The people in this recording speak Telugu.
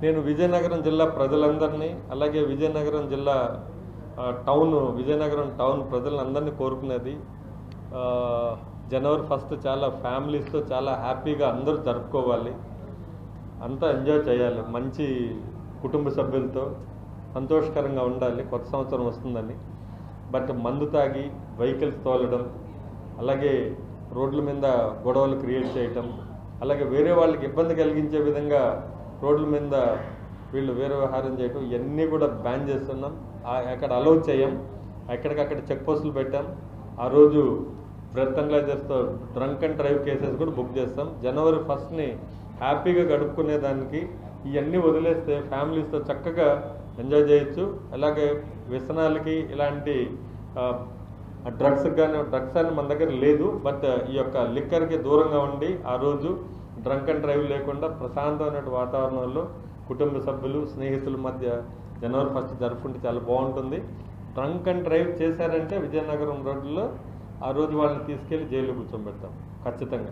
నేను విజయనగరం జిల్లా ప్రజలందరినీ అలాగే విజయనగరం జిల్లా విజయనగరం టౌన్ ప్రజలందరినీ కోరుకునేది జనవరి 1 చాలా ఫ్యామిలీస్తో చాలా హ్యాపీగా అందరూ జరుపుకోవాలి, అంతా ఎంజాయ్ చేయాలి, మంచి కుటుంబ సభ్యులతో సంతోషకరంగా ఉండాలి. కొత్త సంవత్సరం వస్తుందని. బట్ మందు తాగి వెహికల్స్ తోలడం, అలాగే రోడ్ల మీద గొడవలు క్రియేట్ చేయటం, అలాగే వేరే వాళ్ళకి ఇబ్బంది కలిగించే విధంగా రోడ్ల మీద వీళ్ళు వేరే వ్యవహారం చేయటం, ఇవన్నీ కూడా బ్యాన్ చేస్తున్నాం. అక్కడ అలౌ చేయం. ఎక్కడికక్కడ చెక్ పోస్టులు పెట్టాం. ఆ రోజు బ్రెత్ అనలైజర్స్తో డ్రంక్ అండ్ డ్రైవ్ కేసెస్ కూడా బుక్ చేస్తాం. జనవరి 1ని హ్యాపీగా గడుపుకునేదానికి ఇవన్నీ వదిలేస్తే ఫ్యామిలీస్తో చక్కగా ఎంజాయ్ చేయొచ్చు. అలాగే వ్యసనాలకి ఇలాంటి డ్రగ్స్ అని మన దగ్గర లేదు. బట్ ఈ యొక్క లిక్కర్కి దూరంగా ఉండి ఆ రోజు డ్రంక్ అండ్ డ్రైవ్ లేకుండా ప్రశాంతమైన వాతావరణంలో కుటుంబ సభ్యులు స్నేహితుల మధ్య జనవరి 1 జరుపుకుంటే చాలా బాగుంటుంది. డ్రంక్ అండ్ డ్రైవ్ చేశారంటే విజయనగరం రోడ్లో ఆ రోజు వాళ్ళని తీసుకెళ్లి జైల్లో కూర్చోబెడతాం ఖచ్చితంగా.